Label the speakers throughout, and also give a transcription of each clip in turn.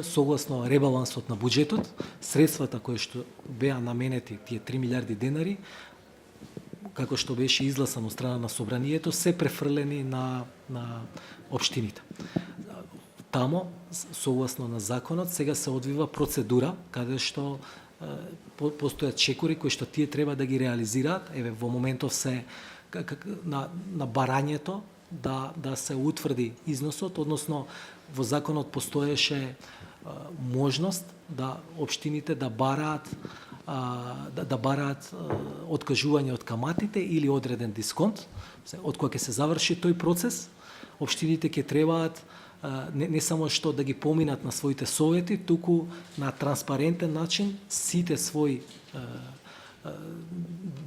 Speaker 1: Согласно ребалансот на буџетот, средствата кои што беа наменети, тие 3 милиарди денари, како што беше изгласано од страна на собранието, се префрлени на општините. Тамо, согласно на законот, сега се одвива процедура каде што постојат чекори кои што тие треба да ги реализираат. Еве во моментов се на барањето да се утврди износот, односно во законот постоеше можност да општините да бараат откажување од каматите или одреден дисконт. Од кога ќе се заврши тој процес, општините ќе требаат не само што да ги поминат на своите совети, туку на транспарентен начин сите своји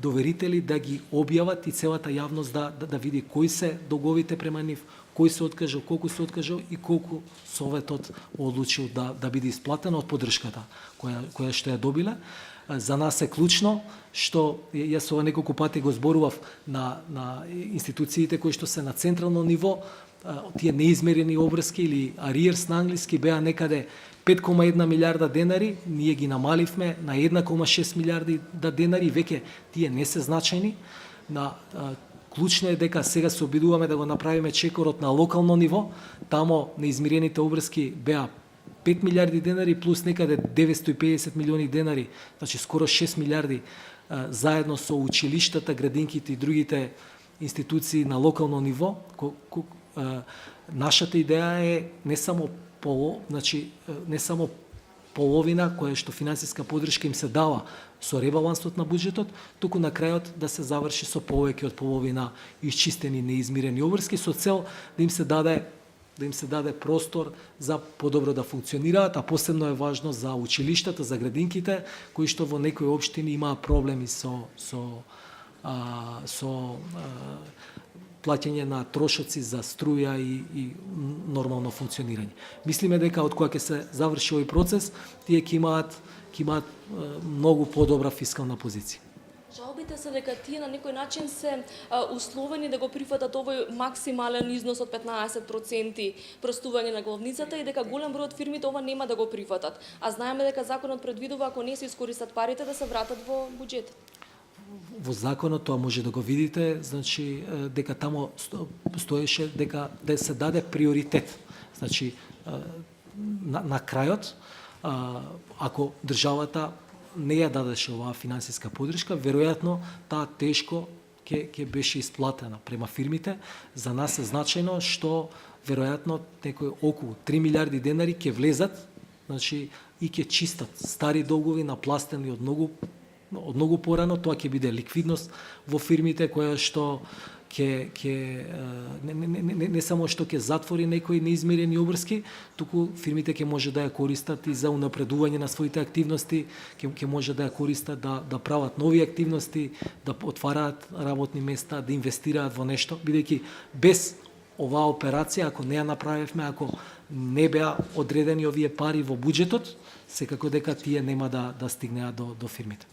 Speaker 1: доверители да ги објават и целата јавност да види кои се долговите према нив, кој се откажал, колку се откажал и колку советот одлучил да биде исплатено од поддршката која што ја добиле. За нас е клучно што јас ова неколку пати го зборував на институциите кои што се на централно ниво, тие неизмерени обврски или ариерс на англиски беа некаде 5,1 милиарда денари, ние ги намаливме на 1,6 милиарди денари, веќе тие не се значајни. Клучно е дека сега се обидуваме да го направиме чекорот на локално ниво, тамо неизмирените обврски беа 5 милиарди денари плюс некаде 950 милиони денари, значи скоро 6 милиарди заедно со училиштата, градинките и другите институции на локално ниво. Нашата идеја е не само половина која што финансиска поддршка им се дава со ребалансот на буџетот, туку на крајот да се заврши со повеќе од половина исчистени неизмирени обврски со цел да им се даде простор за подобро да функционираат, а посебно е важно за училиштата, за градинките, кои што во некои општини имаат проблеми со плаќање на трошоци за струја и нормално функционирање. Мислиме дека од кога ќе се заврши овој процес, тие ќе имаат многу подобра фискална позиција.
Speaker 2: Жалбите се дека тие на некој начин се условени да го прифатат овој максимален износ од 15% простување на главницата и дека голем број од фирмите ова нема да го прифатат. А знаеме дека законот предвидува ако не се искористат парите да се вратат во буџетот.
Speaker 1: Во законот тоа може да го видите, значи дека тамо стоеше дека да се даде приоритет. Значи на крајот, ако државата не ја дадеше оваа финансиска поддршка, веројатно таа тешко ќе беше исплатена према фирмите. За нас е значајно што веројатно некои околу 3 милиарди денари ќе влезат, значи и ќе чистат стари долгови напластени од многу порано. Тоа ќе биде ликвидност во фирмите која што не само што ќе затвори некои неизмерени обврски, туку фирмите ќе може да ја користат и за унапредување на своите активности, ќе може да ја користат да прават нови активности, да отвараат работни места, да инвестираат во нешто, бидејќи без оваа операција, ако не ја направивме, ако не беа одредени овие пари во буџетот, секако дека тие нема да стигнеат до фирмите.